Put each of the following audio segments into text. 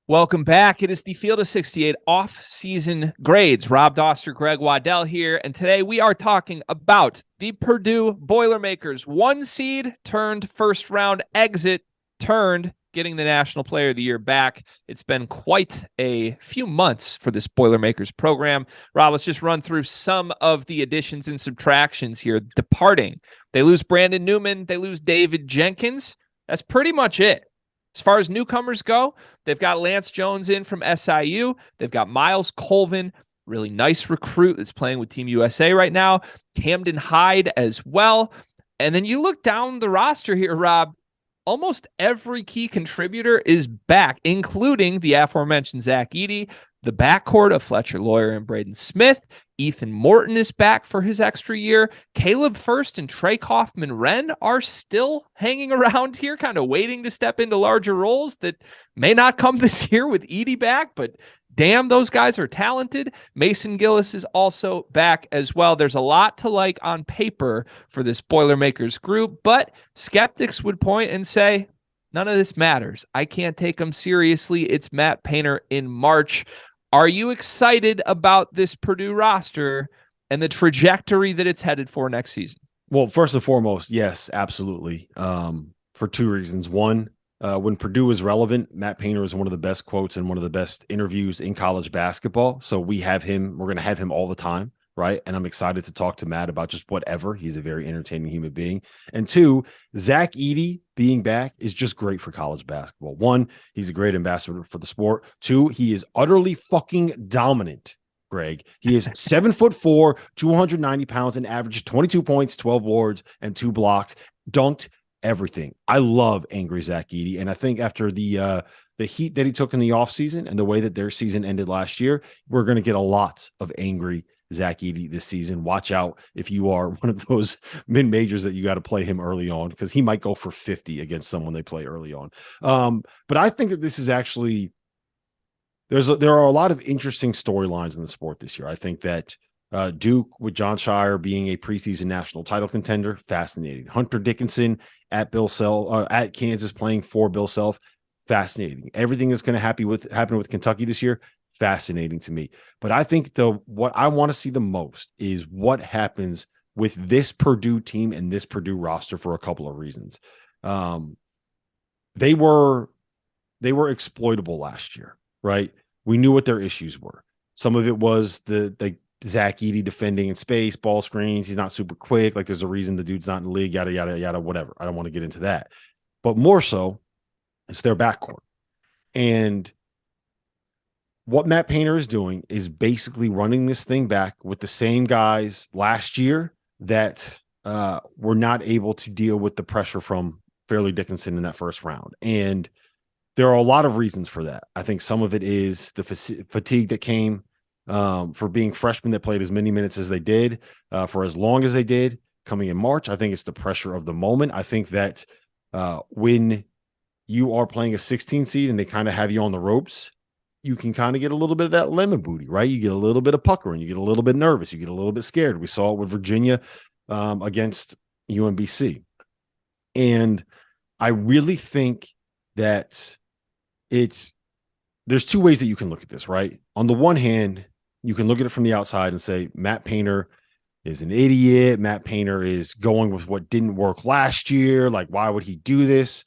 Welcome back. It is the Field of 68 off-season grades. Rob Doster, Greg Waddell here, and today we are talking about the Purdue Boilermakers. 1 seed turned first round exit, turned getting the National Player of the Year back. It's been quite a few months for this Boilermakers program. Rob, let's just run through some of the additions and subtractions here. Departing, they lose Brandon Newman, they lose David Jenkins. That's pretty much it. As far as newcomers go, they've got Lance Jones in from SIU. They've got Miles Colvin, really nice recruit that's playing with Team USA right now. Camden Hyde as well. And then you look down the roster here, Rob, almost every key contributor is back, including the aforementioned Zach Edey, the backcourt of Fletcher Lawyer and Braden Smith. Ethan Morton is back for his extra year. Caleb First and Trey Kaufman-Wren are still hanging around here, kind of waiting to step into larger roles that may not come this year with Edey back, but damn, those guys are talented. Mason Gillis is also back as well. There's a lot to like on paper for this Boilermakers group, but skeptics would point and say, none of this matters. I can't take them seriously. It's Matt Painter in March. Are you excited about this Purdue roster and the trajectory that it's headed for next season? Well, first and foremost, yes, absolutely. For two reasons. One, when Purdue is relevant, Matt Painter is one of the best quotes and one of the best interviews in college basketball. So we're going to have him all the time, right? And I'm excited to talk to Matt about just whatever. He's a very entertaining human being. And two, Zach Edey being back is just great for college basketball. One, he's a great ambassador for the sport. Two, he is utterly fucking dominant, Greg. He is 7'4", 290 pounds, and averaged 22 points, 12 boards, and 2 blocks, dunked everything. I love angry Zach Edey. And I think after the heat that he took in the offseason and the way that their season ended last year, we're going to get a lot of angry Zach Edey this season. Watch out if you are one of those mid-majors that you got to play him early on, because he might go for 50 against someone they play early on. But I think that this is actually, there are a lot of interesting storylines in the sport this year. I think that Duke with John Shire being a preseason national title contender, fascinating. Hunter Dickinson at at Kansas playing for Bill Self, fascinating. Everything that's going to happen with Kentucky this year, fascinating to me. But I think what I want to see the most is what happens with this Purdue team and this Purdue roster for a couple of reasons. They were exploitable last year, right? We knew what their issues were. Some of it was the Zach Edey defending in space, ball screens. He's not super quick. Like, there's a reason the dude's not in the league, yada, yada, yada, whatever. I don't want to get into that. But more so, it's their backcourt. And what Matt Painter is doing is basically running this thing back with the same guys last year that were not able to deal with the pressure from Fairleigh Dickinson in that first round. And there are a lot of reasons for that. I think some of it is the fatigue that came for being freshmen that played as many minutes as they did for as long as they did coming in March. I think it's the pressure of the moment. I think that when you are playing a 16 seed and they kind of have you on the ropes, you can kind of get a little bit of that lemon booty, right? You get a little bit of pucker and you get a little bit nervous. You get a little bit scared. We saw it with Virginia against UMBC. And I really think that there's two ways that you can look at this, right? On the one hand, you can look at it from the outside and say, Matt Painter is an idiot. Matt Painter is going with what didn't work last year. Like, why would he do this?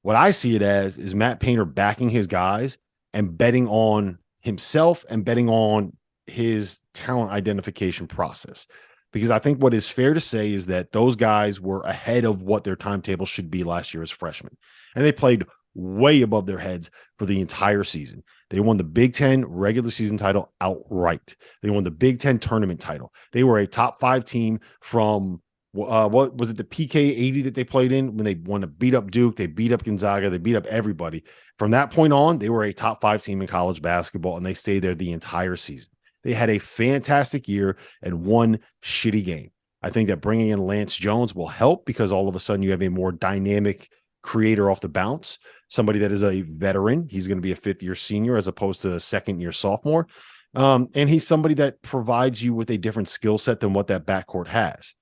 What I see it as is Matt Painter backing his guys and betting on himself and betting on his talent identification process. Because I think what is fair to say is that those guys were ahead of what their timetable should be last year as freshmen. And they played way above their heads for the entire season. They won the Big Ten regular season title outright. They won the Big Ten tournament title. They were a top 5 team from what was it, the PK 80 that they played in when they won to beat up Duke, they beat up Gonzaga, they beat up everybody. From that point on, they were a top 5 team in college basketball, and they stayed there the entire season. They had a fantastic year and one shitty game. I think that bringing in Lance Jones will help, because all of a sudden you have a more dynamic creator off the bounce, somebody that is a veteran. He's going to be a 5th-year senior as opposed to a 2nd-year sophomore. And he's somebody that provides you with a different skill set than what that backcourt has.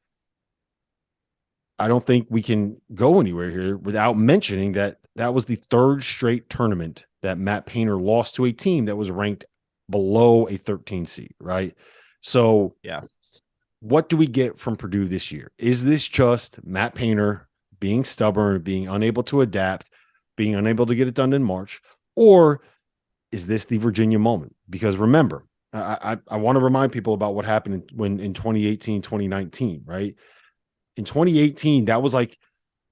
I don't think we can go anywhere here without mentioning that that was the third straight tournament that Matt Painter lost to a team that was ranked below a 13 seed, right? So, Yeah. what do we get from Purdue this year? Is this just Matt Painter being stubborn, being unable to adapt, being unable to get it done in March? Or is this the Virginia moment? Because remember, I want to remind people about what happened in 2018, 2019, right? In 2018, that was like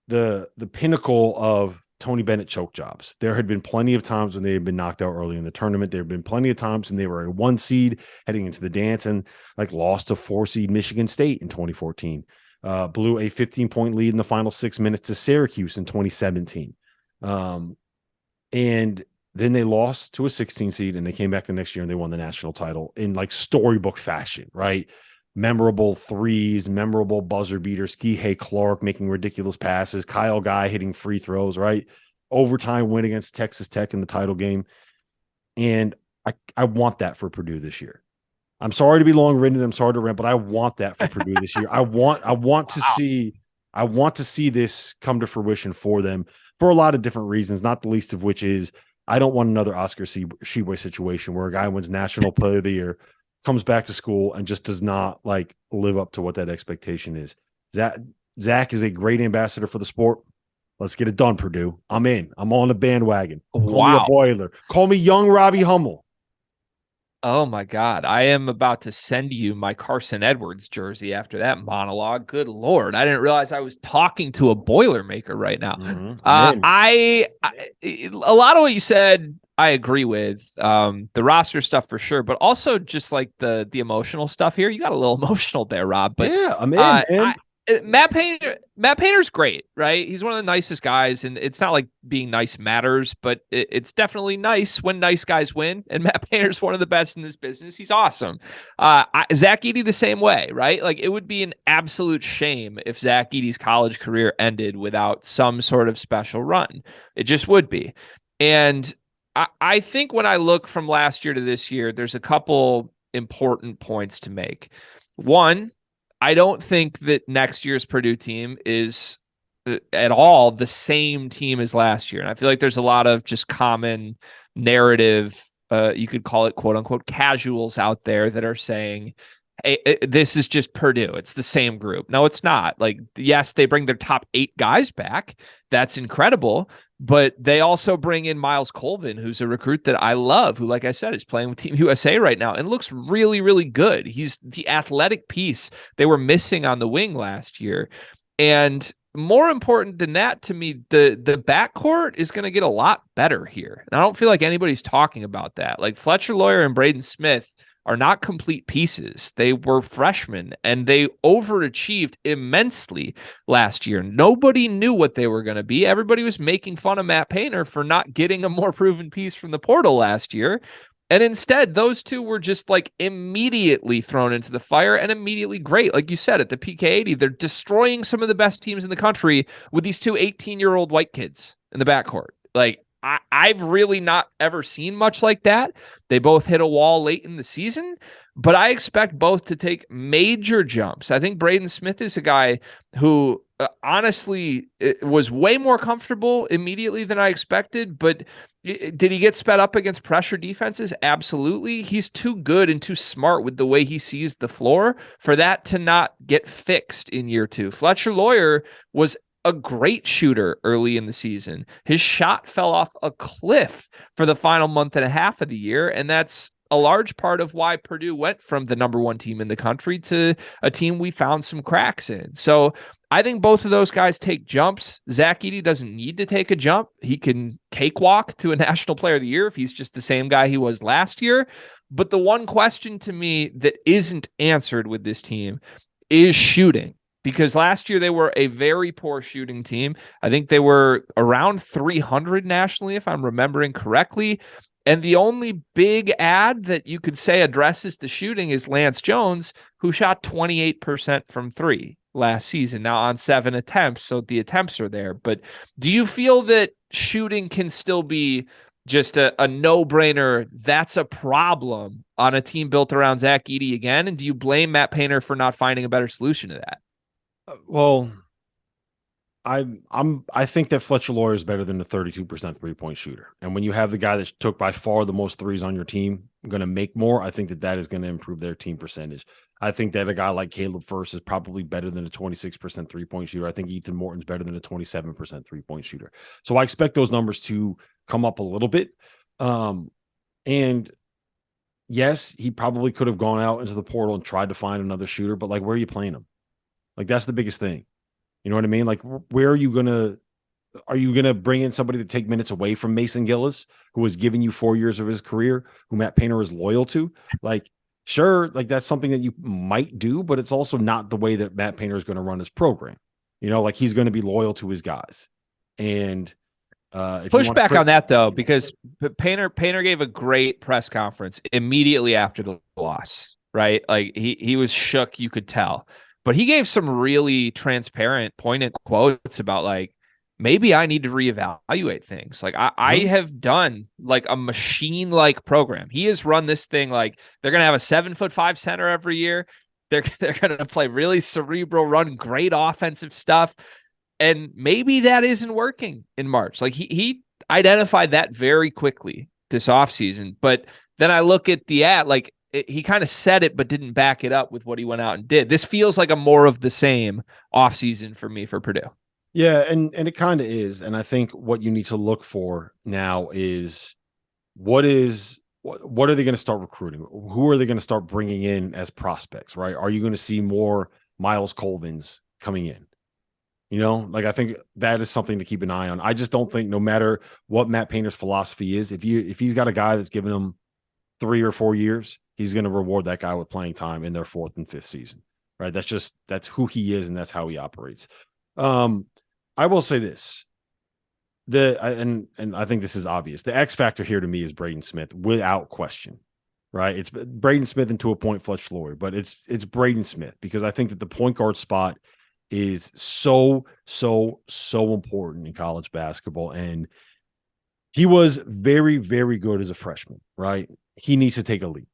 the pinnacle of Tony Bennett choke jobs. There had been plenty of times when they had been knocked out early in the tournament. There had been plenty of times when they were a 1 seed heading into the dance and like lost to 4 seed Michigan State in 2014. Blew a 15-point lead in the final 6 minutes to Syracuse in 2017. And then they lost to a 16 seed and they came back the next year and they won the national title in like storybook fashion, right? Memorable threes, memorable buzzer beaters, Kihei Clark making ridiculous passes, Kyle Guy hitting free throws, right? Overtime win against Texas Tech in the title game. And I want that for Purdue this year. I'm sorry to be long-winded. I'm sorry to rant, but I want that for Purdue this year. I want to see this come to fruition for them for a lot of different reasons, not the least of which is I don't want another Oscar Tshiebwe situation where a guy wins National Player of the Year, comes back to school, and just does not like live up to what that expectation is. Zach is a great ambassador for the sport. Let's get it done, Purdue. I'm in. I'm on the bandwagon. Call me a Boiler. Call me young Robbie Hummel. Oh my God. I am about to send you my Carson Edwards jersey after that monologue. Good Lord. I didn't realize I was talking to a Boilermaker right now. Mm-hmm. A lot of what you said, I agree with. The roster stuff for sure, but also just like the emotional stuff here. You got a little emotional there, Rob. But yeah, I'm in, man. Matt Painter's great, right? He's one of the nicest guys, and it's not like being nice matters, but it's definitely nice when nice guys win, and Matt Painter's one of the best in this business. He's awesome. Zach Edey the same way, right? Like, it would be an absolute shame if Zach Edey's college career ended without some sort of special run. It just would be. And I think when I look from last year to this year, there's a couple important points to make. One, I don't think that next year's Purdue team is at all the same team as last year. And I feel like there's a lot of just common narrative, you could call it quote unquote casuals out there that are saying, hey, this is just Purdue. It's the same group. No, it's not. Like, yes, they bring their top 8 guys back. That's incredible. But they also bring in Miles Colvin, who's a recruit that I love, who, like I said, is playing with Team USA right now and looks really, really good. He's the athletic piece they were missing on the wing last year. And more important than that, to me, the backcourt is going to get a lot better here. And I don't feel like anybody's talking about that. Like, Fletcher Lawyer and Braden Smith are not complete pieces. They were freshmen and they overachieved immensely last year. Nobody knew what they were going to be. Everybody was making fun of Matt Painter for not getting a more proven piece from the portal last year. And instead, those two were just like immediately thrown into the fire and immediately great. Like you said, at the PK80, they're destroying some of the best teams in the country with these two 18-year-old white kids in the backcourt. Like, I've really not ever seen much like that. They both hit a wall late in the season, but I expect both to take major jumps. I think Braden Smith is a guy who honestly was way more comfortable immediately than I expected, but did he get sped up against pressure defenses? Absolutely. He's too good and too smart with the way he sees the floor for that to not get fixed in year 2. Fletcher Lawyer was a great shooter early in the season. His shot fell off a cliff for the final month and a half of the year, and that's a large part of why Purdue went from the number 1 team in the country to a team we found some cracks in. So I think both of those guys take jumps. Zach Edey doesn't need to take a jump. He can cakewalk to a National Player of the Year if he's just the same guy he was last year. But the one question to me that isn't answered with this team is shooting. Because last year they were a very poor shooting team. I think they were around 300 nationally, if I'm remembering correctly. And the only big ad that you could say addresses the shooting is Lance Jones, who shot 28% from 3 last season, now on 7 attempts. So the attempts are there. But do you feel that shooting can still be just a no-brainer? That's a problem on a team built around Zach Edey again. And do you blame Matt Painter for not finding a better solution to that? Well, I think that Fletcher Loyer is better than the 32% 3-point shooter. And when you have the guy that took by far the most threes on your team going to make more, I think that is going to improve their team percentage. I think that a guy like Caleb Furst is probably better than a 26% 3-point shooter. I think Ethan Morton's better than a 27% 3-point shooter. So I expect those numbers to come up a little bit. And yes, he probably could have gone out into the portal and tried to find another shooter, but like, where are you playing him? Like, that's the biggest thing. You know what I mean? Like, where are you gonna bring in somebody to take minutes away from Mason Gillis, who has given you 4 years of his career, who Matt Painter is loyal to? Like, sure, like that's something that you might do, but it's also not the way that Matt Painter is going to run his program. You know, like he's going to be loyal to his guys. And push back on that though, because Painter gave a great press conference immediately after the loss, right? Like he was shook, you could tell. But he gave some really transparent, poignant quotes about like, maybe I need to reevaluate things. Like I have done like a machine-like program. He has run this thing like they're going to have a 7'5" center every year. They're going to play really cerebral, run great offensive stuff. And maybe that isn't working in March. Like he identified that very quickly this offseason. But then I look at like, he kind of said it, but didn't back it up with what he went out and did. This feels like a more of the same offseason for me for Purdue. Yeah, and it kind of is. And I think what you need to look for now is what are they going to start recruiting? Who are they going to start bringing in as prospects, right? Are you going to see more Miles Colvins coming in? You know, like I think that is something to keep an eye on. I just don't think no matter what Matt Painter's philosophy is, if he's got a guy that's giving him 3 or 4 years, he's going to reward that guy with playing time in their 4th and 5th season, right? That's who he is, and that's how he operates. I will say this: and I think this is obvious. The X factor here to me is Braden Smith, without question, right? It's Braden Smith and to a point Fletcher Loyer, but it's Braden Smith, because I think that the point guard spot is so important in college basketball, and he was very, very good as a freshman, right? He needs to take a leap.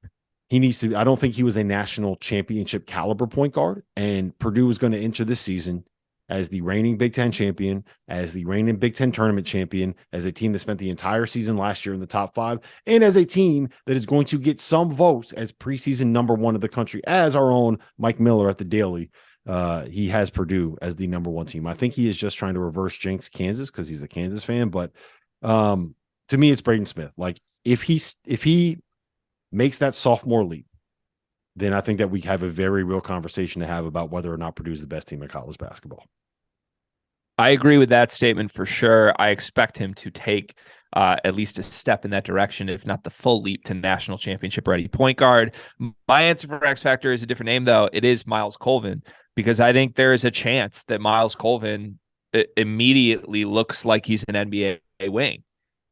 I don't think he was a national championship caliber point guard, and Purdue is going to enter this season as the reigning Big Ten champion, as the reigning Big Ten tournament champion, as a team that spent the entire season last year in the top 5, and as a team that is going to get some votes as preseason number 1 of the country, as our own Mike Miller at the Daily. He has Purdue as the number 1 team. I think he is just trying to reverse jinx Kansas because he's a Kansas fan, but to me, it's Braden Smith. Like if he makes that sophomore leap, then I think that we have a very real conversation to have about whether or not Purdue is the best team in college basketball. I agree with that statement for sure. I expect him to take at least a step in that direction, if not the full leap to national championship ready point guard. My answer for X Factor is a different name, though. It is Miles Colvin, because I think there is a chance that Miles Colvin immediately looks like he's an NBA wing.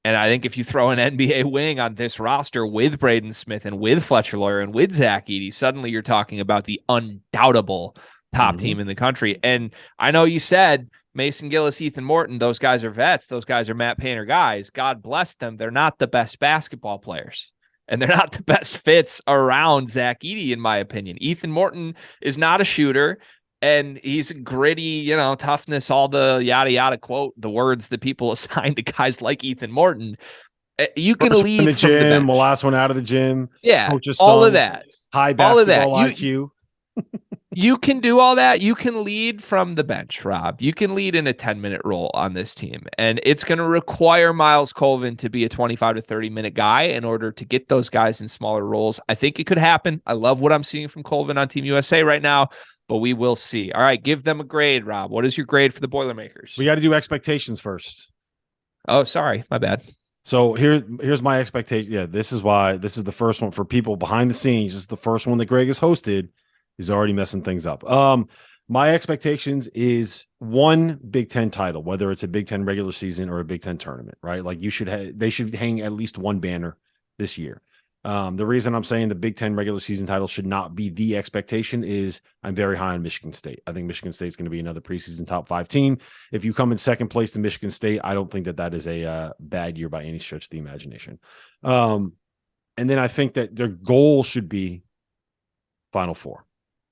And I think if you throw an NBA wing on this roster with Braden Smith and with Fletcher Loyer and with Zach Edey, suddenly you're talking about the undoubtable top team in the country. And I know you said Mason Gillis, Ethan Morton, those guys are vets. Those guys are Matt Painter guys. God bless them. They're not the best basketball players, and they're not the best fits around Zach Edey, in my opinion. Ethan Morton is not a shooter, and he's gritty, toughness, all the yada, yada quote, the words that people assign to guys like Ethan Morton. You can lead in the from gym, the bench. the last one out of the gym. Yeah, coach's all son, of that. High basketball IQ. You can do all that. You can lead from the bench, Rob. You can lead in a 10-minute role on this team. And it's going to require Miles Colvin to be a 25 to 30-minute guy in order to get those guys in smaller roles. I think it could happen. I love what I'm seeing from Colvin on Team USA right now, but we will see. All right, give them a grade, Rob. What is your grade for the Boilermakers? We got to do expectations first. Oh, sorry. My bad. So here's my expectation. Yeah, this is why this is the first one for people behind the scenes. This is the first one that Greg has hosted. He's already messing things up. My expectations is 1 Big Ten title, whether it's a Big Ten regular season or a Big Ten tournament, right? Like they should hang at least 1 banner this year. The reason I'm saying the Big Ten regular season title should not be the expectation is I'm very high on Michigan State. I think Michigan State is going to be another preseason top 5 team. If you come in second place to Michigan State, I don't think that is a bad year by any stretch of the imagination. And then I think that their goal should be Final Four,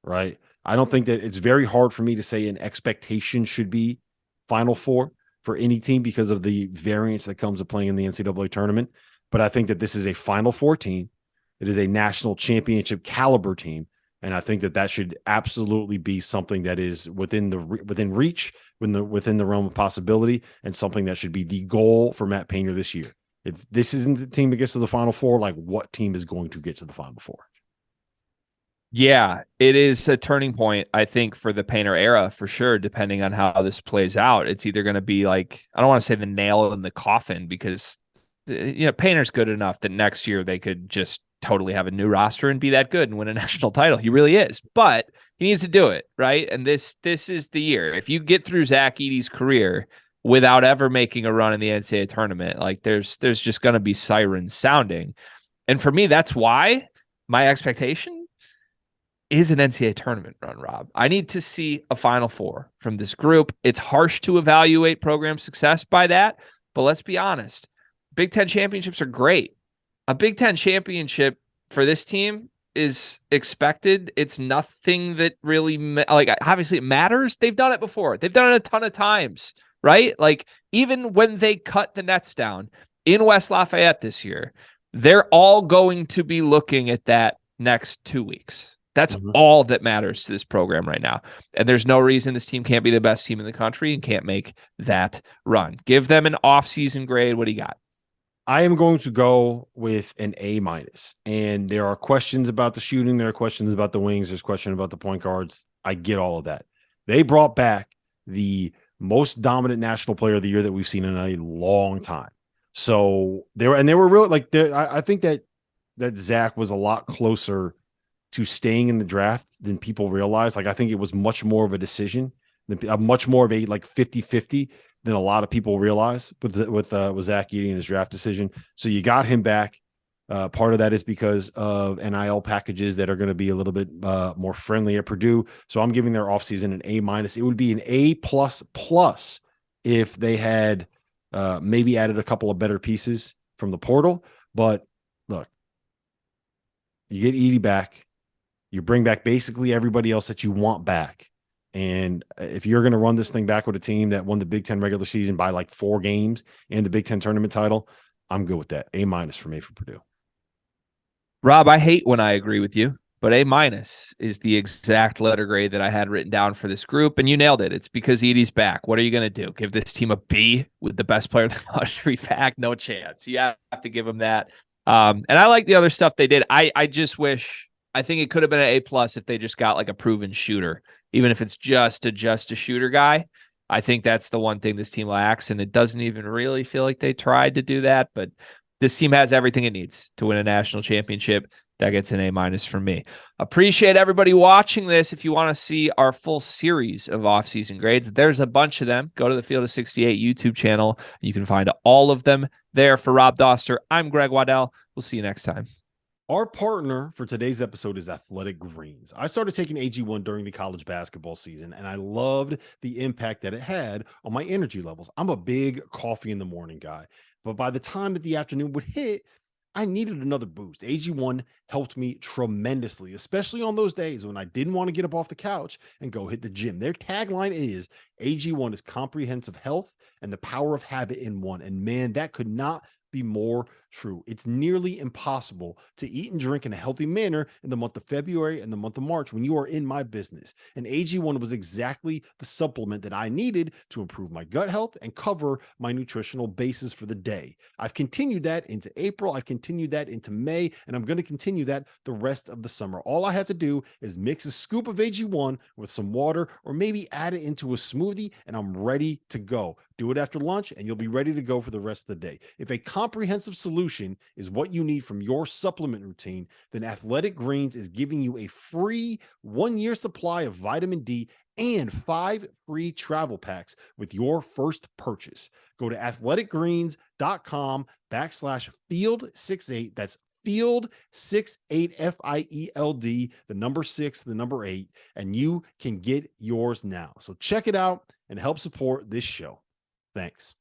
right? I don't think that it's very hard for me to say an expectation should be Final Four for any team because of the variance that comes with playing in the NCAA tournament. But I think that this is a Final Four team. It is a national championship caliber team. And I think that that should absolutely be something that is within reach, within the realm of possibility, and something that should be the goal for Matt Painter this year. If this isn't the team that gets to the Final Four, like what team is going to get to the Final Four? Yeah, it is a turning point, I think, for the Painter era for sure, depending on how this plays out. It's either going to be like, I don't want to say the nail in the coffin, because Painter's good enough that next year they could just totally have a new roster and be that good and win a national title. He really is, but he needs to do it, right? And this is the year. If you get through Zach Edey's career without ever making a run in the NCAA tournament, like there's just going to be sirens sounding. And for me, that's why my expectation is an NCAA tournament run, Rob. I need to see a Final Four from this group. It's harsh to evaluate program success by that, but let's be honest. Big Ten championships are great. A Big Ten championship for this team is expected. It's nothing that really, obviously it matters. They've done it before. They've done it a ton of times, right? Like, even when they cut the nets down in West Lafayette this year, they're all going to be looking at that next 2 weeks. That's all that matters to this program right now. And there's no reason this team can't be the best team in the country and can't make that run. Give them an off-season grade. What do you got? I am going to go with an A-. And there are questions about the shooting. There are questions about the wings. There's questions about the point guards. I get all of that. They brought back the most dominant national player of the year that we've seen in a long time. So they were real, like, I think that Zach was a lot closer to staying in the draft than people realize. Like, I think it was much more of a decision, much more of a like 50-50 than a lot of people realize with Zach Edey and his draft decision. So you got him back. Part of that is because of NIL packages that are going to be a little bit more friendly at Purdue. So I'm giving their offseason an A-. It would be an A++ if they had maybe added a couple of better pieces from the portal. But look, you get Edey back. You bring back basically everybody else that you want back. And if you're going to run this thing back with a team that won the Big Ten regular season by like 4 games and the Big Ten tournament title, I'm good with that. A- for me for Purdue. Rob, I hate when I agree with you, but A- is the exact letter grade that I had written down for this group. And you nailed it. It's because Edey's back. What are you going to do? Give this team a B with the best player in the country back? No chance. You have to give them that. And I like the other stuff they did. I just wish, I think it could have been an A+ if they just got like a proven shooter, even if it's just a shooter guy. I think that's the one thing this team lacks, and it doesn't even really feel like they tried to do that. But this team has everything it needs to win a national championship. That gets an A- for me. Appreciate everybody watching this. If you want to see our full series of off-season grades, there's a bunch of them. Go to the Field of 68 YouTube channel. You can find all of them there. For Rob Doster, I'm Greg Waddell. We'll see you next time. Our partner for today's episode is Athletic Greens. I started taking AG1 during the college basketball season, and I loved the impact that it had on my energy levels. I'm a big coffee in the morning guy, but by the time that the afternoon would hit, I needed another boost. AG1 helped me tremendously, especially on those days when I didn't want to get up off the couch and go hit the gym. Their tagline is AG1 is comprehensive health and the power of habit in one. And man, that could not be more true. It's nearly impossible to eat and drink in a healthy manner in the month of February and the month of March when you are in my business. And AG1 was exactly the supplement that I needed to improve my gut health and cover my nutritional basis for the day. I've continued that into April. I've continued that into May, and I'm going to continue that the rest of the summer. All I have to do is mix a scoop of AG1 with some water, or maybe add it into a smoothie, and I'm ready to go. Do it after lunch, and you'll be ready to go for the rest of the day. If a comprehensive solution is what you need from your supplement routine, then Athletic Greens is giving you a free 1-year supply of vitamin D and 5 free travel packs with your first purchase. Go to athleticgreens.com/field68. That's field 68 FIELD, the number 6, the number 8, and you can get yours now. So check it out and help support this show. Thanks.